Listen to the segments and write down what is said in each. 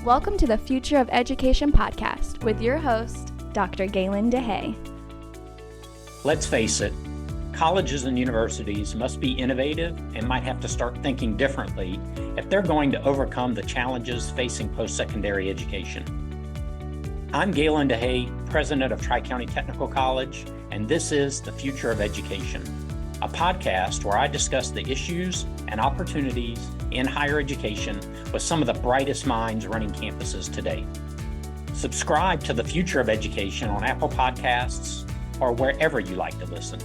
Welcome to the Future of Education podcast with your host, Dr. Galen DeHay. Let's face it, colleges and universities must be innovative and might have to start thinking differently if they're going to overcome the challenges facing post-secondary education. I'm Galen DeHay, president of Tri-County Technical College, and this is The Future of Education, a podcast where I discuss the issues and opportunities in higher education with some of the brightest minds running campuses today. Subscribe to The Future of Education on Apple Podcasts or wherever you like to listen.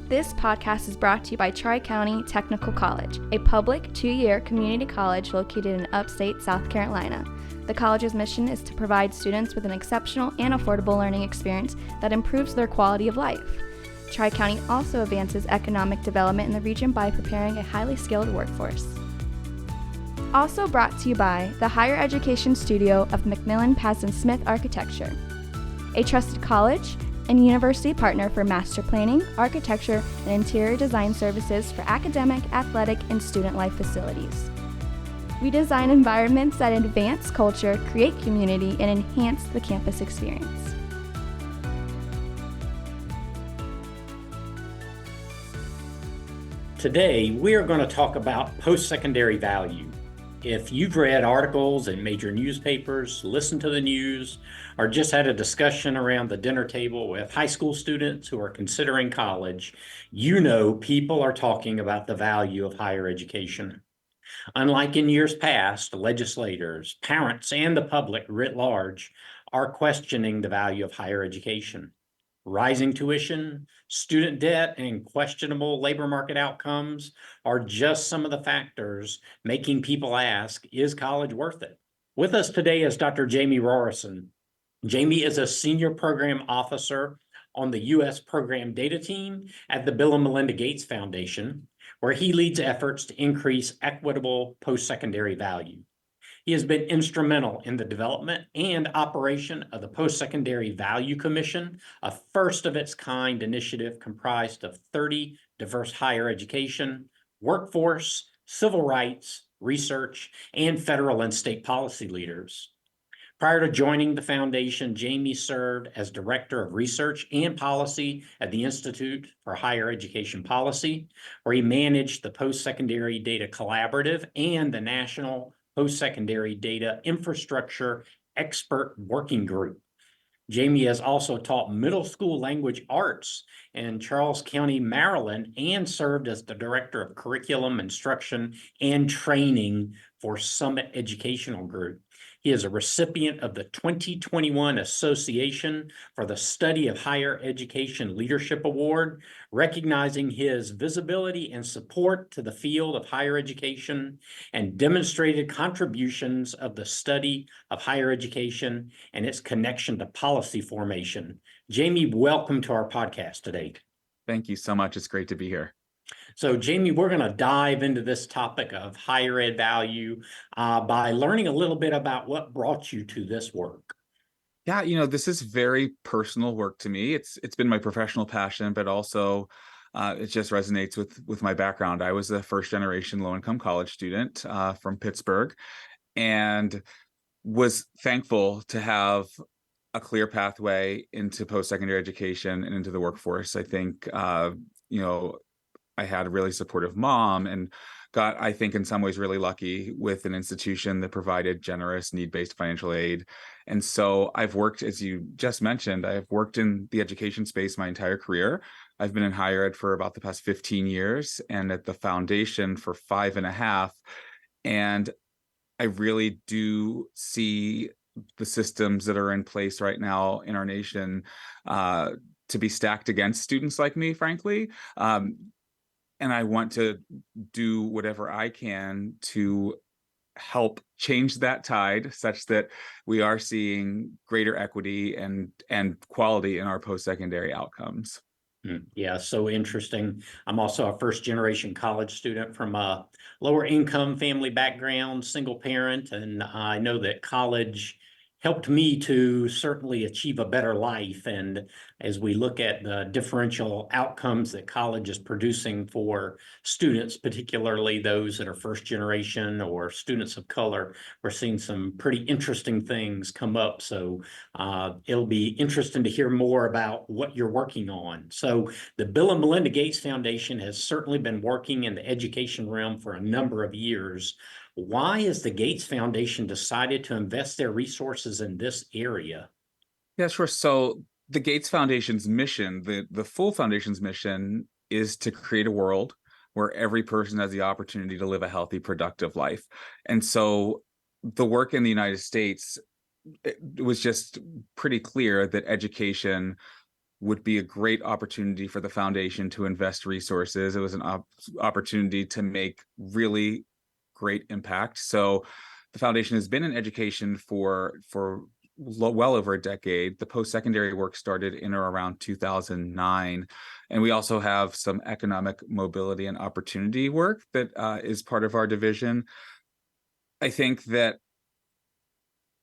This podcast is brought to you by Tri-County Technical College, a public 2-year community college located in upstate South Carolina. The college's mission is to provide students with an exceptional and affordable learning experience that improves their quality of life. Tri-County also advances economic development in the region by preparing a highly skilled workforce. Also brought to you by the Higher Education Studio of McMillan Pazin Smith Architecture, a trusted college and university partner for master planning, architecture, and interior design services for academic, athletic, and student life facilities. We design environments that advance culture, create community, and enhance the campus experience. Today, we are going to talk about post-secondary value. If you've read articles in major newspapers, listened to the news, or just had a discussion around the dinner table with high school students who are considering college, you know people are talking about the value of higher education. Unlike in years past, legislators, parents, and the public writ large are questioning the value of higher education. Rising tuition, student debt, and questionable labor market outcomes are just some of the factors making people ask, is college worth it? With us today is Dr. Jamey Rorison. Jamey is a senior program officer on the U.S. Program Data Team at the Bill and Melinda Gates Foundation, where he leads efforts to increase equitable post-secondary value. He has been instrumental in the development and operation of the Post-Secondary Value Commission, a first-of-its-kind initiative comprised of 30 diverse higher education, workforce, civil rights, research, and federal and state policy leaders. Prior to joining the foundation, Jamey served as Director of Research and Policy at the Institute for Higher Education Policy, where he managed the Post-Secondary Data Collaborative and the National Post-Secondary Data Infrastructure Expert Working Group. Jamey has also taught middle school language arts in Charles County, Maryland, and served as the Director of Curriculum, Instruction, and Training for Summit Educational Group. He is a recipient of the 2021 Association for the Study of Higher Education Leadership Award, recognizing his visibility and support to the field of higher education and demonstrated contributions of the study of higher education and its connection to policy formation. Jamey, welcome to our podcast today. Thank you so much. It's great to be here. So, Jamey, we're going to dive into this topic of higher ed value by learning a little bit about what brought you to this work. Yeah, this is very personal work to me. It's been my professional passion, but also it just resonates with my background. I was a first-generation low-income college student from Pittsburgh and was thankful to have a clear pathway into post-secondary education and into the workforce. I think, I had a really supportive mom and got, I think, in some ways really lucky with an institution that provided generous need-based financial aid. And so I've worked, as you just mentioned, I've worked in the education space my entire career. I've been in higher ed for about the past 15 years and at the foundation for 5.5. And I really do see the systems that are in place right now in our nation to be stacked against students like me, frankly. And I want to do whatever I can to help change that tide such that we are seeing greater equity and quality in our post-secondary outcomes. Yeah, so interesting. I'm also a first-generation college student from a lower income family background, single parent, and I know that college helped me to certainly achieve a better life. And as we look at the differential outcomes that college is producing for students, particularly those that are first generation or students of color, we're seeing some pretty interesting things come up. So it'll be interesting to hear more about what you're working on. So the Bill and Melinda Gates Foundation has certainly been working in the education realm for a number of years. Why has the Gates Foundation decided to invest their resources in this area? Yeah, sure. So the Gates Foundation's mission, the full foundation's mission, is to create a world where every person has the opportunity to live a healthy, productive life. And so the work in the United States, it was just pretty clear that education would be a great opportunity for the foundation to invest resources. It was an opportunity to make really great impact. So the foundation has been in education for well over a decade. The post-secondary work started in or around 2009. And we also have some economic mobility and opportunity work that is part of our division. I think that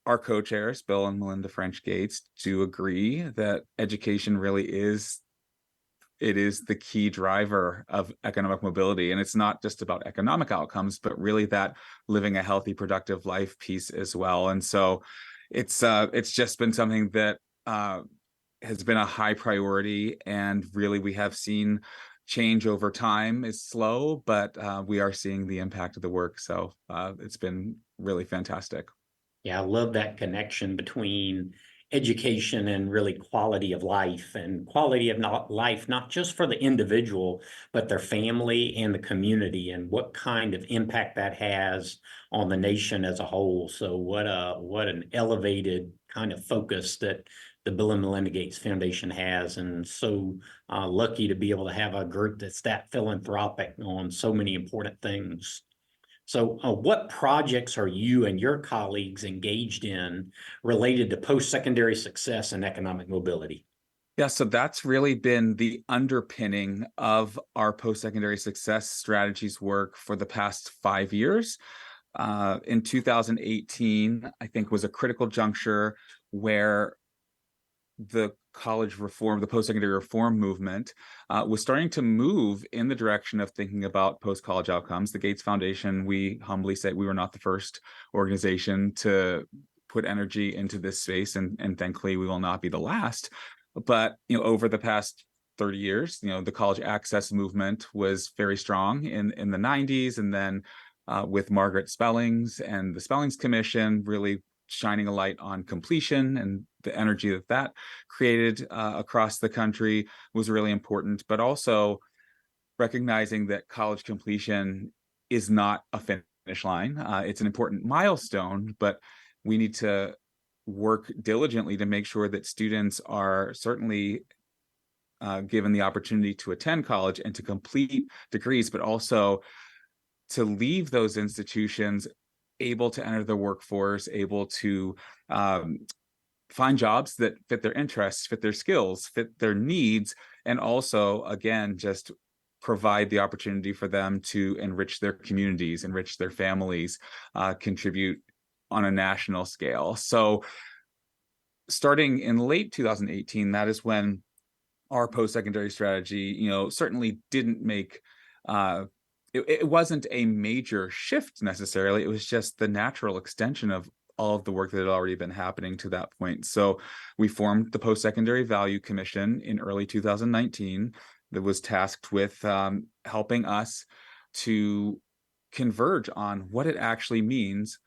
our co-chairs, Bill and Melinda French Gates, do agree that education really is the key driver of economic mobility. And it's not just about economic outcomes, but really that living a healthy, productive life piece as well. And so it's just been something that has been a high priority. And really, we have seen change over time. Is slow, but we are seeing the impact of the work. So it's been really fantastic. Yeah, I love that connection between education and really quality of life, and quality of life, not just for the individual, but their family and the community, and what kind of impact that has on the nation as a whole. So what an elevated kind of focus that the Bill and Melinda Gates Foundation has, and so lucky to be able to have a group that's that philanthropic on so many important things. So what projects are you and your colleagues engaged in related to post-secondary success and economic mobility? Yeah, so that's really been the underpinning of our post-secondary success strategies work for the past 5 years. In 2018, I think, was a critical juncture where the college reform, the post-secondary reform movement was starting to move in the direction of thinking about post-college outcomes. The Gates Foundation, we humbly say, we were not the first organization to put energy into this space, and thankfully we will not be the last. But over the past 30 years, the college access movement was very strong in the 90s, and then with Margaret Spellings and the Spellings Commission really shining a light on completion, and the energy that created across the country was really important. But also recognizing that college completion is not a finish line. It's an important milestone, but we need to work diligently to make sure that students are certainly given the opportunity to attend college and to complete degrees, but also to leave those institutions able to enter the workforce, able to find jobs that fit their interests, fit their skills, fit their needs, and also, again, just provide the opportunity for them to enrich their communities, enrich their families, contribute on a national scale. So starting in late 2018, that is when our post-secondary strategy, certainly didn't make it wasn't a major shift necessarily. It was just the natural extension of all of the work that had already been happening to that point. So we formed the Post-Secondary Value Commission in early 2019 that was tasked with helping us to converge on what it actually means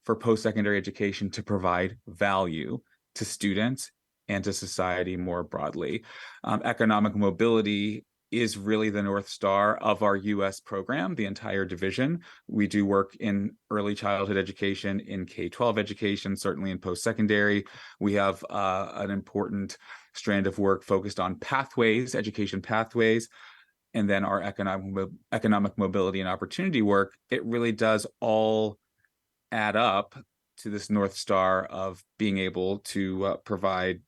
for post-secondary education to provide value to students and to society more broadly. Economic mobility is really the North Star of our U.S. program, the entire division. We do work in early childhood education, in K-12 education, certainly in post-secondary. We have an important strand of work focused on pathways, education pathways, and then our economic mobility and opportunity work. It really does all add up to this North Star of being able to provide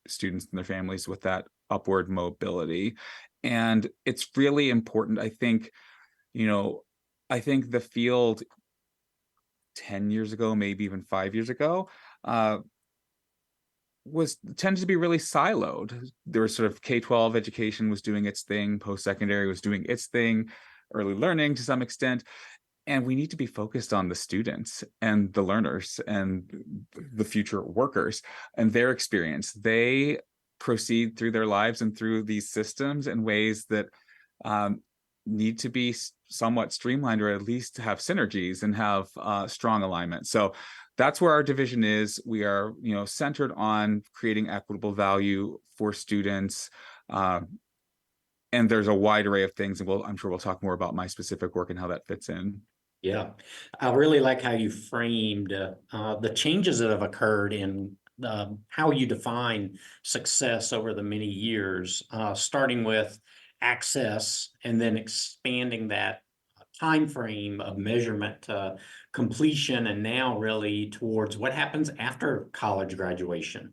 students and their families with that upward mobility. And it's really important. I think the field 10 years ago, maybe even 5 years ago, was tended to be really siloed. There was sort of K-12 education was doing its thing, post-secondary was doing its thing, early learning to some extent. And we need to be focused on the students and the learners and the future workers and their experience. They proceed through their lives and through these systems in ways that need to be somewhat streamlined, or at least have synergies and have strong alignment. So that's where our division is. We are, centered on creating equitable value for students. And there's a wide array of things, and I'm sure we'll talk more about my specific work and how that fits in. Yeah, I really like how you framed the changes that have occurred in how you define success over the many years, starting with access and then expanding that time frame of measurement to completion, and now really towards what happens after college graduation.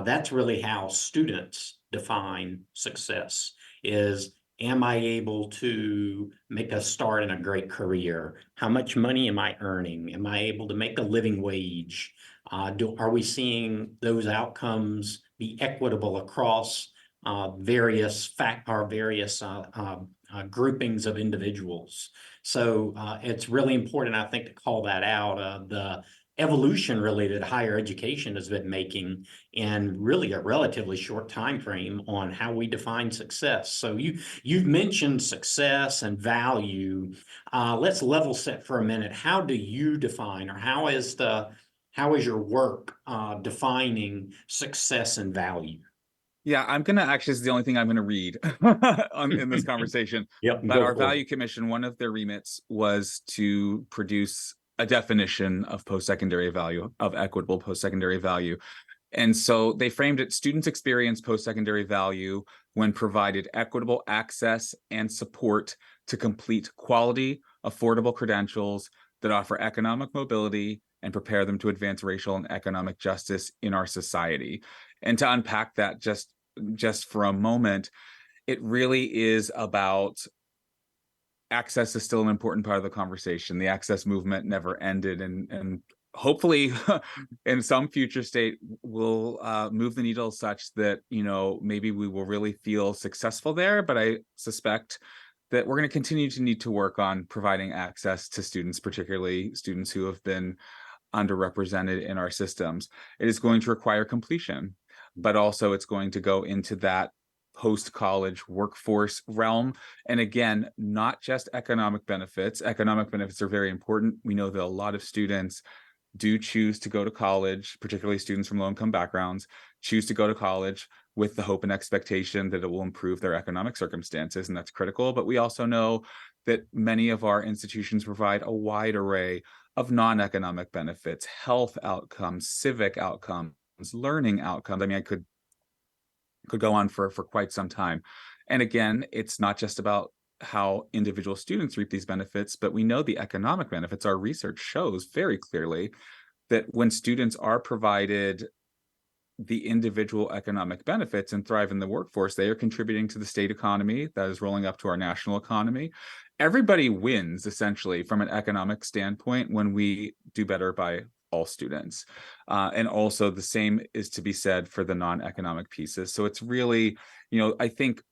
That's really how students define success is, am I able to make a start in a great career? How much money am I earning? Am I able to make a living wage? Are we seeing those outcomes be equitable across various groupings of individuals? So it's really important, I think, to call that out. The evolution related higher education has been making in really a relatively short time frame on how we define success. So you've mentioned success and value. Let's level set for a minute. How do you define, or how is your work defining success and value? Yeah, I'm gonna actually, this is the only thing I'm gonna read in this conversation. Yep, But go our for it. Value Commission, one of their remits was to produce a definition of post-secondary value, of equitable post-secondary value. And so they framed it: students experience post-secondary value when provided equitable access and support to complete quality, affordable credentials that offer economic mobility and prepare them to advance racial and economic justice in our society. And to unpack that just for a moment, it really is about access is still an important part of the conversation. The access movement never ended, and hopefully in some future state will move the needle such that maybe we will really feel successful there. But I suspect that we're going to continue to need to work on providing access to students, particularly students who have been underrepresented in our systems. It is going to require completion, but also it's going to go into that post-college workforce realm. And again, not just economic benefits. Economic benefits are very important. We know that a lot of students do choose to go to college, particularly students from low-income backgrounds, choose to go to college with the hope and expectation that it will improve their economic circumstances, and that's critical. But we also know that many of our institutions provide a wide array of non-economic benefits, health outcomes, civic outcomes, learning outcomes. I mean, I could go on for quite some time. And again, it's not just about how individual students reap these benefits, but we know the economic benefits. Our research shows very clearly that when students are provided the individual economic benefits and thrive in the workforce, they are contributing to the state economy that is rolling up to our national economy. Everybody wins essentially from an economic standpoint when we do better by all students. And also the same is to be said for the non-economic pieces. So it's really, I think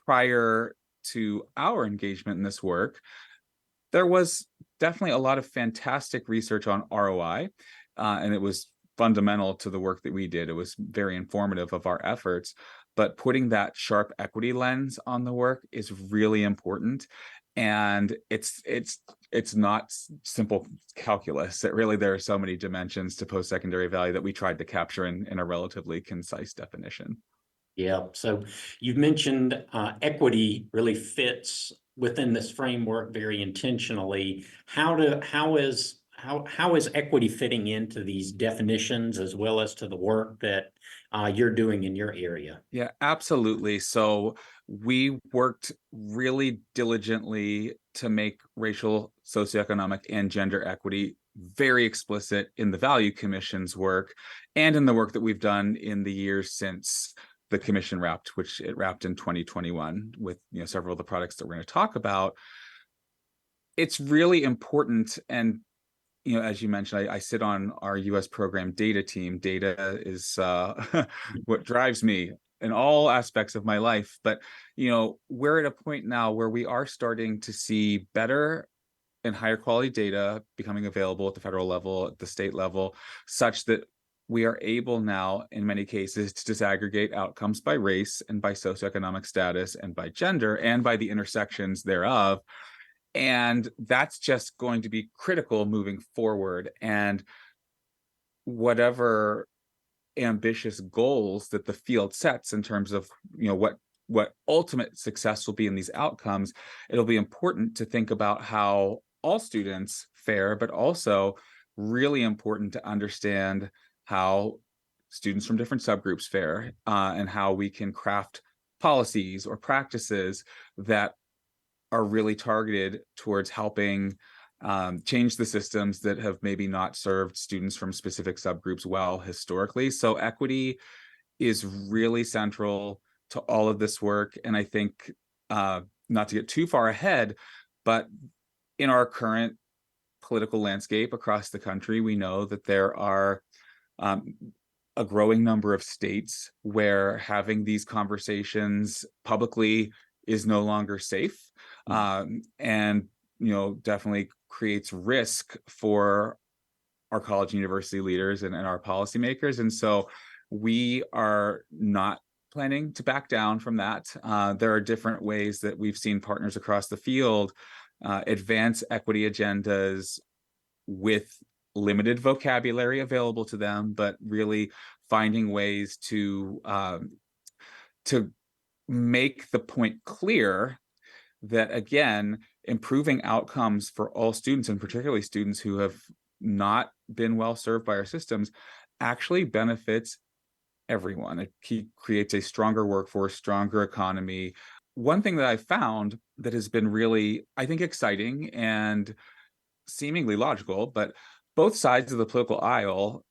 prior to our engagement in this work, there was definitely a lot of fantastic research on ROI, and it was fundamental to the work that we did. It was very informative of our efforts, but putting that sharp equity lens on the work is really important. And it's not simple calculus. There are so many dimensions to post-secondary value that we tried to capture in a relatively concise definition. Yeah, so you've mentioned equity really fits within this framework very intentionally. How is equity fitting into these definitions as well as to the work that you're doing in your area? Yeah, absolutely. So we worked really diligently to make racial, socioeconomic, and gender equity very explicit in the Value Commission's work and in the work that we've done in the years since the commission wrapped, which it wrapped in 2021 with several of the products that we're going to talk about. It's really important, and as you mentioned, I sit on our U.S. program data team. Data is what drives me in all aspects of my life. But, we're at a point now where we are starting to see better and higher quality data becoming available at the federal level, at the state level, such that we are able now, in many cases, to disaggregate outcomes by race and by socioeconomic status and by gender and by the intersections thereof. And that's just going to be critical moving forward. And whatever ambitious goals that the field sets in terms of, what ultimate success will be in these outcomes, it'll be important to think about how all students fare, but also really important to understand how students from different subgroups fare, and how we can craft policies or practices that are really targeted towards helping change the systems that have maybe not served students from specific subgroups well historically. So equity is really central to all of this work. And I think, not to get too far ahead, but in our current political landscape across the country, we know that there are a growing number of states where having these conversations publicly is no longer safe, and definitely creates risk for our college and university leaders and our policymakers. And so we are not planning to back down from that. There are different ways that we've seen partners across the field advance equity agendas with limited vocabulary available to them, but really finding ways to make the point clear that, again, improving outcomes for all students, and particularly students who have not been well served by our systems, actually benefits everyone. It creates a stronger workforce, stronger economy. One thing that I found that has been really, I think, exciting and seemingly logical, but both sides of the political aisle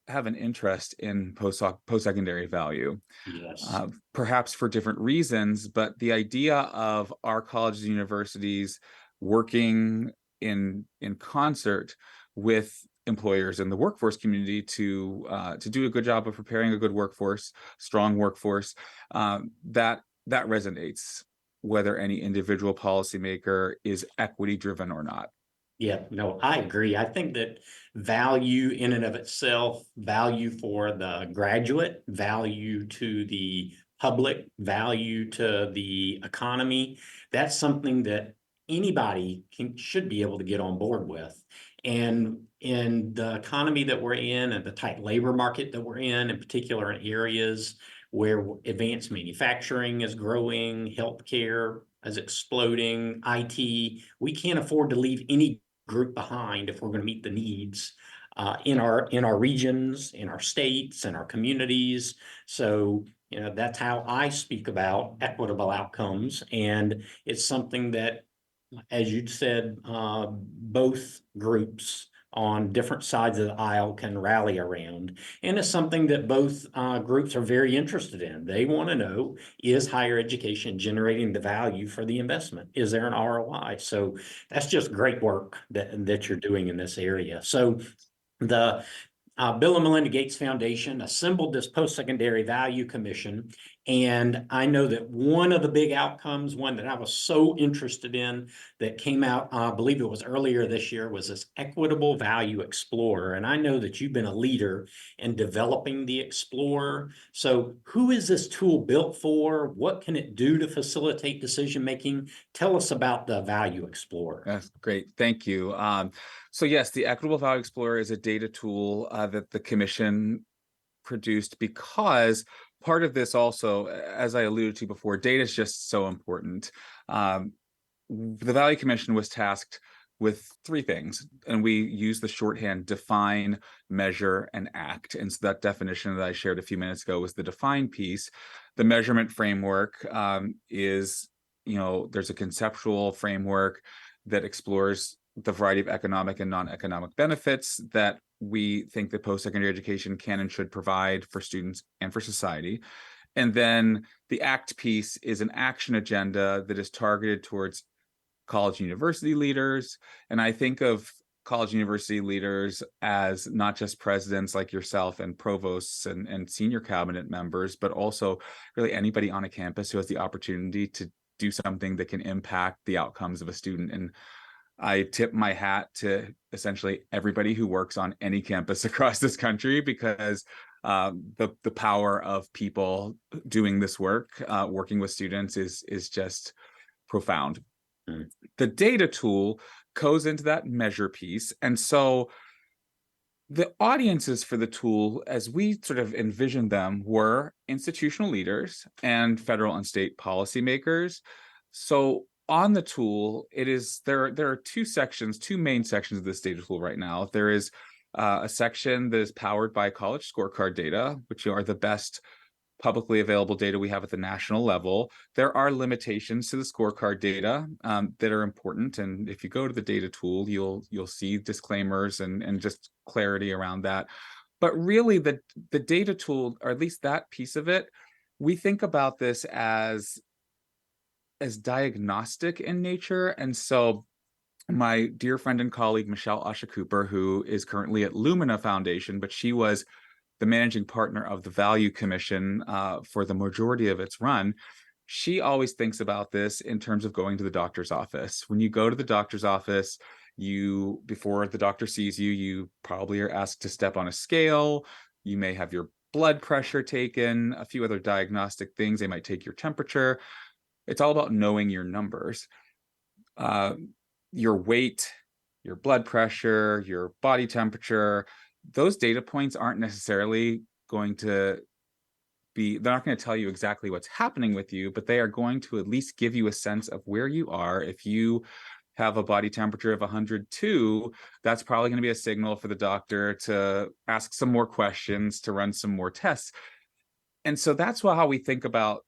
have an interest in post-secondary value. Yes. Perhaps for different reasons, but the idea of our colleges and universities working in concert with employers and the workforce community to do a good job of preparing a good workforce, strong workforce, that resonates, whether any individual policymaker is equity driven or not. Yeah, no, I agree. I think that value in and of itself, value for the graduate, value to the public, value to the economy, that's something that anybody should be able to get on board with. And in the economy that we're in and the tight labor market that we're in particular in areas where advanced manufacturing is growing, healthcare is exploding, IT, we can't afford to leave any group behind if we're going to meet the needs in our regions, in our states, in our communities. So that's how I speak about equitable outcomes, and it's something that, as you said, both groups on different sides of the aisle can rally around. And it's something that both groups are very interested in. They want to know, is higher education generating the value for the investment? Is there an ROI? So that's just great work that you're doing in this area. So the Bill and Melinda Gates Foundation assembled this post-secondary value commission. And I know that one of the big outcomes, one that I was so interested in that came out, I believe it was earlier this year, was this Equitable Value Explorer. And I know that you've been a leader in developing the Explorer. So who is this tool built for? What can it do to facilitate decision-making? Tell us about the Value Explorer. That's great. Thank you. So yes, the Equitable Value Explorer is a data tool that the commission produced because part of this also, as I alluded to before, data is just so important. The Value Commission was tasked with three things, and we use the shorthand define, measure, and act. And so that definition that I shared a few minutes ago was the define piece. The measurement framework is, there's a conceptual framework that explores the variety of economic and non-economic benefits that we think that post-secondary education can and should provide for students and for society. And then the ACT piece is an action agenda that is targeted towards college and university leaders. And I think of college university leaders as not just presidents like yourself and provosts and senior cabinet members, but also really anybody on a campus who has the opportunity to do something that can impact the outcomes of a student. And I tip my hat to essentially everybody who works on any campus across this country, because the power of people doing this work, working with students, is just profound. Mm. The data tool goes into that measure piece, and so the audiences for the tool, as we sort of envisioned them, were institutional leaders and federal and state policymakers. So on the tool, there are two main sections of this data tool right now. There is a section that is powered by college scorecard data, which are the best publicly available data we have at the national level. There are limitations to the scorecard data that are important, and if you go to the data tool, you'll see disclaimers and just clarity around that. But really, the data tool, or at least that piece of it, we think about this as diagnostic in nature. And so my dear friend and colleague, Michelle Asha Cooper, who is currently at Lumina Foundation, but she was the managing partner of the Value Commission for the majority of its run, she always thinks about this in terms of going to the doctor's office. When you go to the doctor's office, before the doctor sees you, you probably are asked to step on a scale. You may have your blood pressure taken, a few other diagnostic things. They might take your temperature. It's all about knowing your numbers. Your weight, your blood pressure, your body temperature, those data points aren't necessarily going to they're not going to tell you exactly what's happening with you, but they are going to at least give you a sense of where you are. If you have a body temperature of 102, that's probably going to be a signal for the doctor to ask some more questions, to run some more tests. And so that's how we think about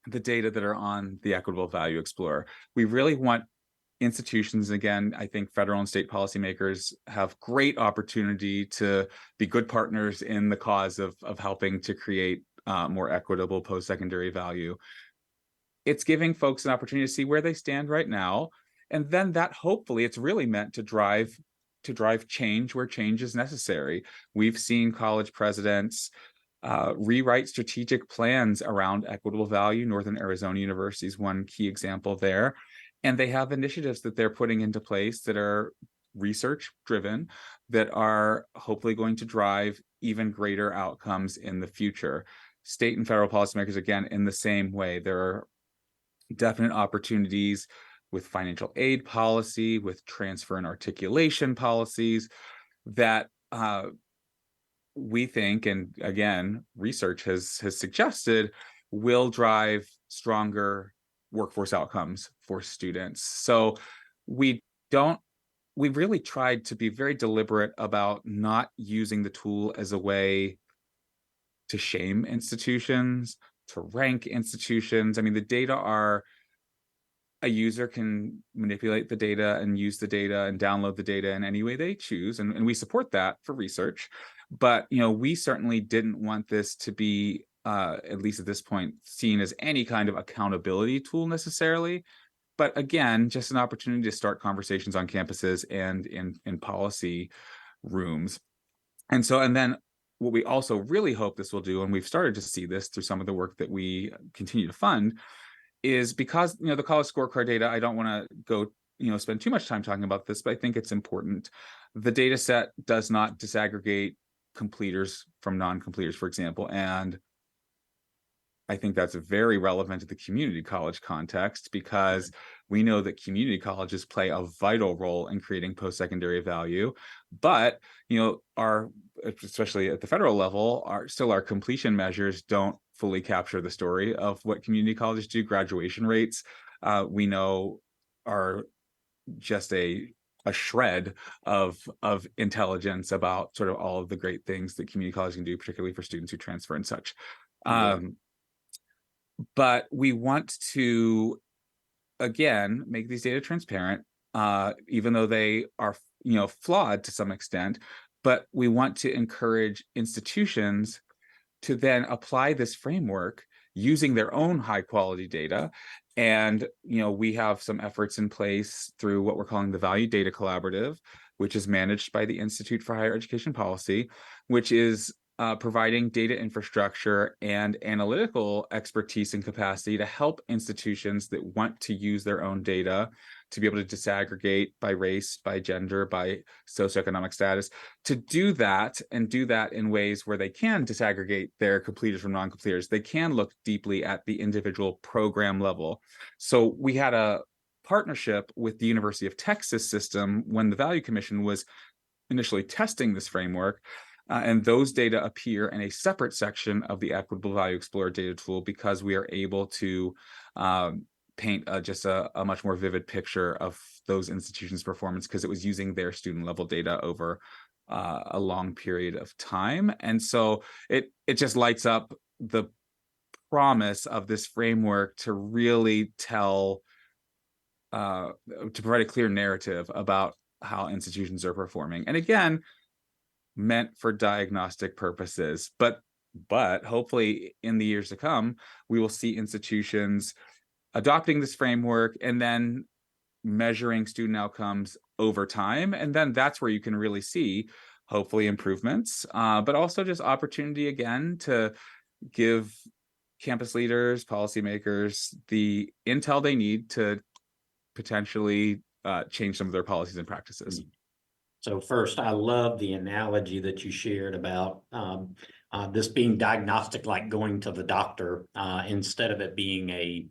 the data that are on the Equitable Value Explorer. We really want institutions, again, I think federal and state policymakers have great opportunity to be good partners in the cause of helping to create more equitable post-secondary value. It's giving folks an opportunity to see where they stand right now, and then that hopefully it's really meant to drive change where change is necessary. We've seen college presidents rewrite strategic plans around equitable value. Northern Arizona University is one key example there. And they have initiatives that they're putting into place that are research driven, that are hopefully going to drive even greater outcomes in the future. State and federal policymakers, again, in the same way, there are definite opportunities with financial aid policy, with transfer and articulation policies that we think, and again, research has suggested, will drive stronger workforce outcomes for students. So we really tried to be very deliberate about not using the tool as a way to shame institutions, to rank institutions. I mean, the data a user can manipulate the data and use the data and download the data in any way they choose. And we support that for research. But, we certainly didn't want this to be, at least at this point, seen as any kind of accountability tool necessarily. But again, just an opportunity to start conversations on campuses and in policy rooms. And then what we also really hope this will do, and we've started to see this through some of the work that we continue to fund, is because, the college scorecard data, I don't want to go, spend too much time talking about this, but I think it's important. The data set does not disaggregate completers from non-completers, for example. And I think that's very relevant to the community college context, because we know that community colleges play a vital role in creating post-secondary value. But, especially at the federal level, our completion measures don't fully capture the story of what community colleges do. Graduation rates, we know, are just a shred of intelligence about sort of all of the great things that community colleges can do, particularly for students who transfer and such. But we want to, again, make these data transparent, even though they are, flawed to some extent. But we want to encourage institutions to then apply this framework using their own high quality data. And, we have some efforts in place through what we're calling the Value Data Collaborative which is managed by the Institute for Higher Education Policy, which is providing data infrastructure and analytical expertise and capacity to help institutions that want to use their own data to be able to disaggregate by race, by gender, by socioeconomic status, to do that and do that in ways where they can disaggregate their completers from non-completers. They can look deeply at the individual program level. So we had a partnership with the University of Texas system when the Value Commission was initially testing this framework. And those data appear in a separate section of the Equitable Value Explorer data tool because we are able to paint just a much more vivid picture of those institutions' performance because it was using their student level data over a long period of time. And so it just lights up the promise of this framework to really tell, to provide a clear narrative about how institutions are performing. And again, meant for diagnostic purposes, but hopefully in the years to come, we will see institutions adopting this framework and then measuring student outcomes over time. And then that's where you can really see, hopefully, improvements, but also just opportunity again to give campus leaders, policymakers, the intel they need to potentially change some of their policies and practices. So first, I love the analogy that you shared about this being diagnostic, like going to the doctor, instead of it being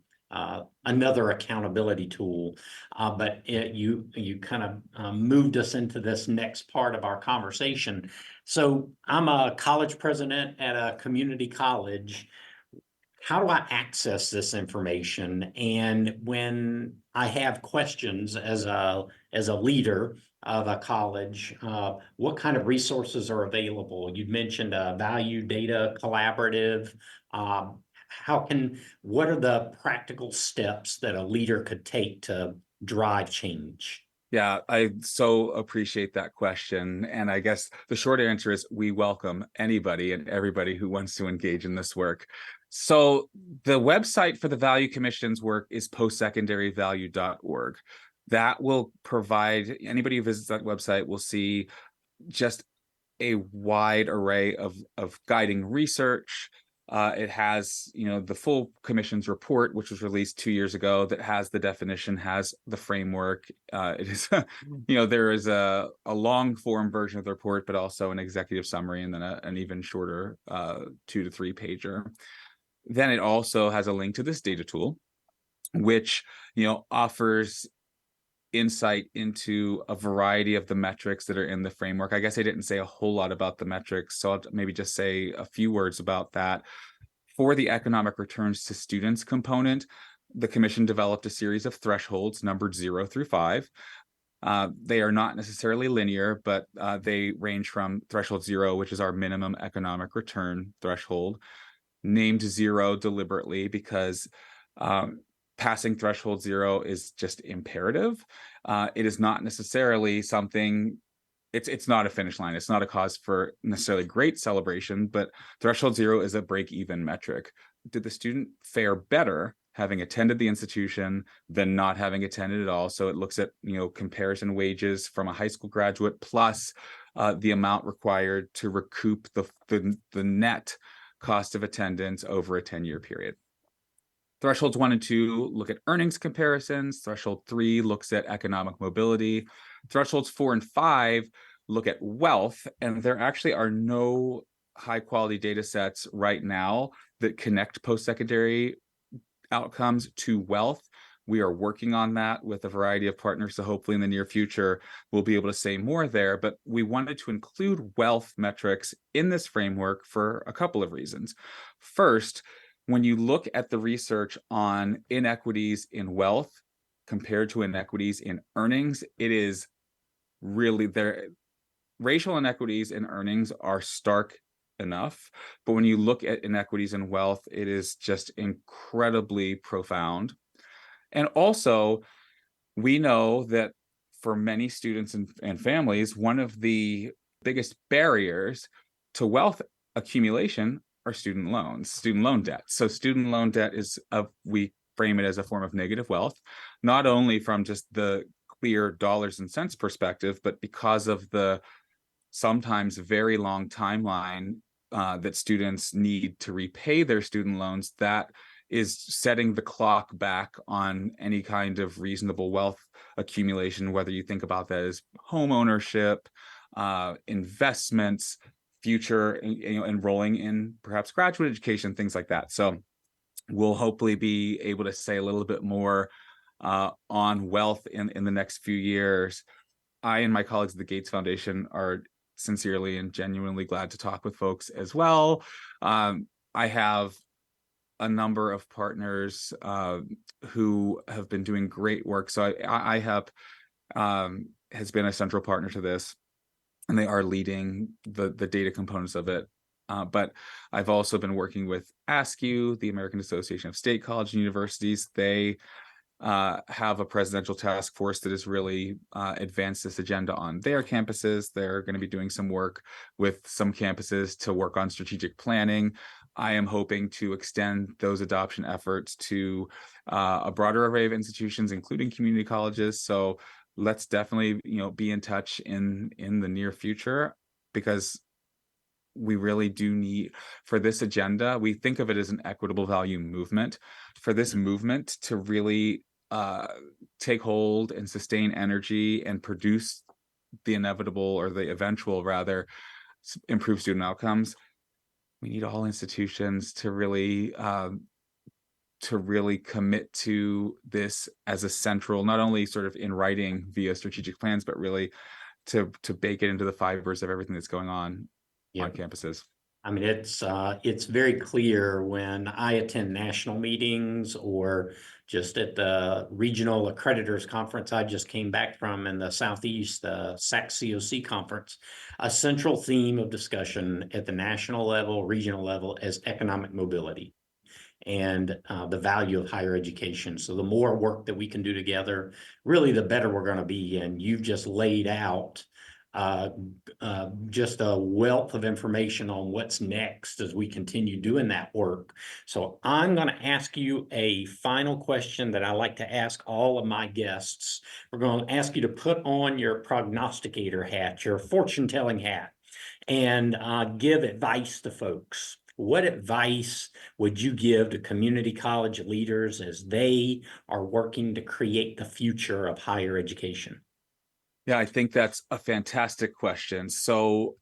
another accountability tool. But you kind of moved us into this next part of our conversation. So I'm a college president at a community college. How do I access this information? And when I have questions as a leader of a college, what kind of resources are available? You mentioned a value data collaborative. What are the practical steps that a leader could take to drive change? Yeah, I so appreciate that question. And I guess the short answer is we welcome anybody and everybody who wants to engage in this work. So the website for the Value Commission's work is postsecondary.value.org. That will provide, anybody who visits that website will see just a wide array of guiding research. It has, the full commission's report, which was released 2 years ago, that has the definition, has the framework. It is, there is a long form version of the report, but also an executive summary, and then an even shorter 2 to 3 pager. Then it also has a link to this data tool, which, offers insight into a variety of the metrics that are in the framework. I guess I didn't say a whole lot about the metrics, so I'll maybe just say a few words about that. For the economic returns to students component, the commission developed a series of thresholds numbered 0 through 5. They are not necessarily linear, but they range from threshold 0, which is our minimum economic return threshold, named 0 deliberately because passing threshold 0 is just imperative. It is not necessarily something, it's not a finish line. It's not a cause for necessarily great celebration, but threshold 0 is a break-even metric. Did the student fare better having attended the institution than not having attended at all? So it looks at, comparison wages from a high school graduate plus the amount required to recoup the net cost of attendance over a 10-year period. Thresholds 1 and 2 look at earnings comparisons. Threshold 3 looks at economic mobility. Thresholds 4 and 5 look at wealth, and there actually are no high-quality data sets right now that connect post-secondary outcomes to wealth. We are working on that with a variety of partners, so hopefully in the near future, we'll be able to say more there. But we wanted to include wealth metrics in this framework for a couple of reasons. First, when you look at the research on inequities in wealth compared to inequities in earnings, it is really there. Racial inequities in earnings are stark enough, but when you look at inequities in wealth, it is just incredibly profound. And also, we know that for many students and families, one of the biggest barriers to wealth accumulation are student loans, student loan debt. So student loan debt we frame it as a form of negative wealth, not only from just the clear dollars and cents perspective, but because of the sometimes very long timeline that students need to repay their student loans, that is setting the clock back on any kind of reasonable wealth accumulation, whether you think about that as home ownership, investments, future, enrolling in perhaps graduate education, things like that. So we'll hopefully be able to say a little bit more on wealth in the next few years. I and my colleagues at the Gates Foundation are sincerely and genuinely glad to talk with folks as well. I have a number of partners who have been doing great work. So I have has been a central partner to this, and they are leading the data components of it. But I've also been working with ASCU, the American Association of State Colleges and Universities. They have a presidential task force that has really advanced this agenda on their campuses. They're going to be doing some work with some campuses to work on strategic planning. I am hoping to extend those adoption efforts to a broader array of institutions, including community colleges. So let's definitely, be in touch in the near future, because we really do need, for this agenda, we think of it as an equitable value movement. For this movement to really take hold and sustain energy and produce the inevitable, or the eventual rather, improve student outcomes, we need all institutions to really commit to this as a central, not only sort of in writing via strategic plans, but really to bake it into the fibers of everything that's going on campuses. I mean, it's very clear when I attend national meetings or just at the regional accreditors conference I just came back from in the Southeast, the SAC-COC conference. A central theme of discussion at the national level, regional level, is economic mobility and the value of higher education. So the more work that we can do together, really the better we're going to be. And you've just laid out just a wealth of information on what's next as we continue doing that work. So I'm going to ask you a final question that I like to ask all of my guests. We're going to ask you to put on your prognosticator hat, your fortune-telling hat, and give advice to folks. What advice would you give to community college leaders as they are working to create the future of higher education? Yeah, I think that's a fantastic question. So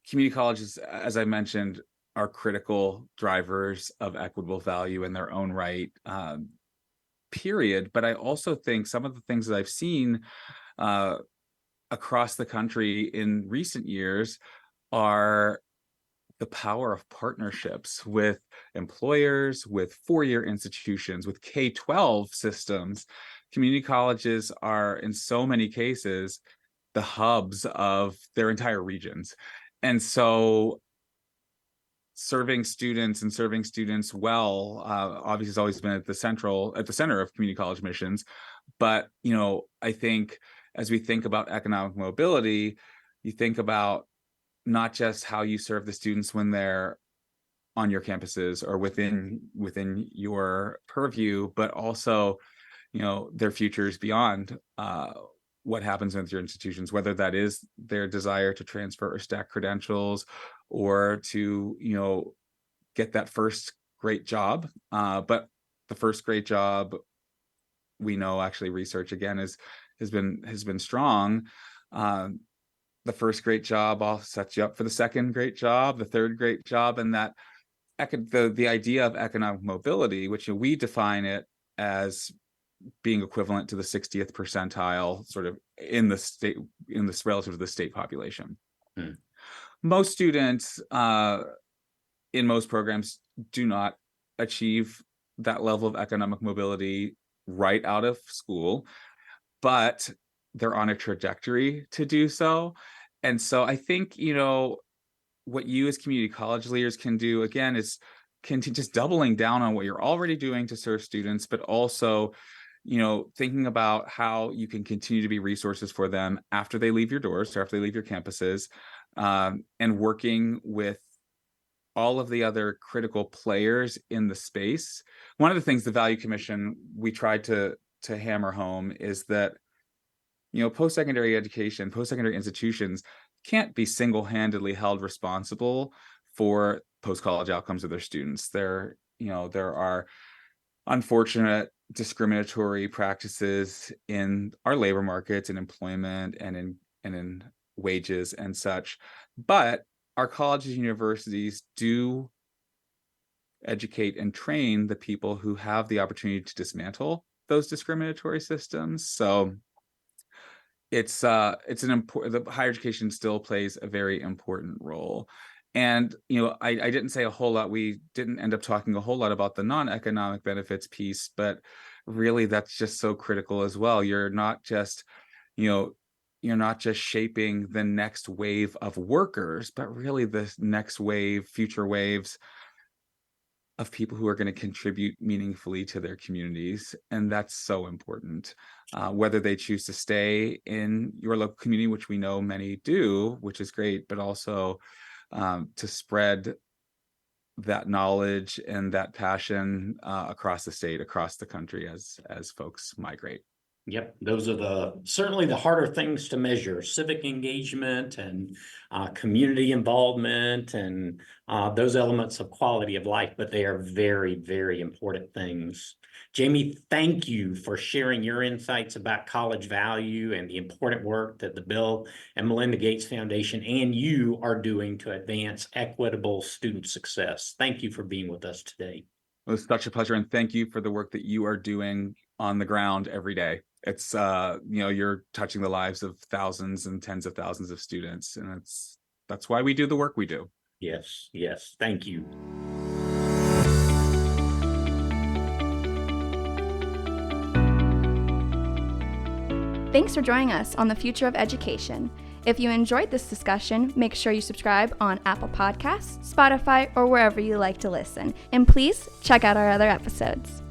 community colleges, as I mentioned, are critical drivers of equitable value in their own right, period. But I also think some of the things that I've seen across the country in recent years are the power of partnerships with employers, with four-year institutions, with K-12 systems. Community colleges are, in so many cases, the hubs of their entire regions. And so serving students well, obviously has always been at the center of community college missions. But, I think as we think about economic mobility, you think about not just how you serve the students when they're on your campuses or within your purview, but also, their futures beyond what happens with your institutions, whether that is their desire to transfer or stack credentials, or to, get that first great job. But the first great job, we know, actually research again has been strong. The first great job will set you up for the second great job, the third great job, and that the idea of economic mobility, which we define it as being equivalent to the 60th percentile, sort of in the state, in this relative to the state population. Most students in most programs do not achieve that level of economic mobility right out of school, but they're on a trajectory to do so. And so I think, what you as community college leaders can do, again, is just doubling down on what you're already doing to serve students, but also, thinking about how you can continue to be resources for them after they leave your doors, or after they leave your campuses, and working with all of the other critical players in the space. One of the things the Value Commission we tried to hammer home is that Post-secondary education, post-secondary institutions can't be single-handedly held responsible for post-college outcomes of their students. There are unfortunate discriminatory practices in our labor markets and employment and in wages and such. But our colleges and universities do educate and train the people who have the opportunity to dismantle those discriminatory systems. So it's an important, the higher education still plays a very important role. And I didn't say a whole lot. We didn't end up talking a whole lot about the non-economic benefits piece, but really that's just so critical as well. You're not just shaping the next wave of workers, but really the next wave, future waves of people who are going to contribute meaningfully to their communities. And that's so important. Whether they choose to stay in your local community, which we know many do, which is great, but also to spread that knowledge and that passion across the state, across the country as folks migrate. Yep, those are certainly the harder things to measure: civic engagement and community involvement and those elements of quality of life, but they are very, very important things. Jamey, thank you for sharing your insights about college value and the important work that the Bill and Melinda Gates Foundation and you are doing to advance equitable student success. Thank you for being with us today. It was such a pleasure, and thank you for the work that you are doing on the ground every day. It's you're touching the lives of thousands and tens of thousands of students, and that's why we do the work we do. Yes, thank you. Thanks for joining us on the Future of Education. If you enjoyed this discussion, make sure you subscribe on Apple Podcasts, Spotify, or wherever you like to listen. And please check out our other episodes.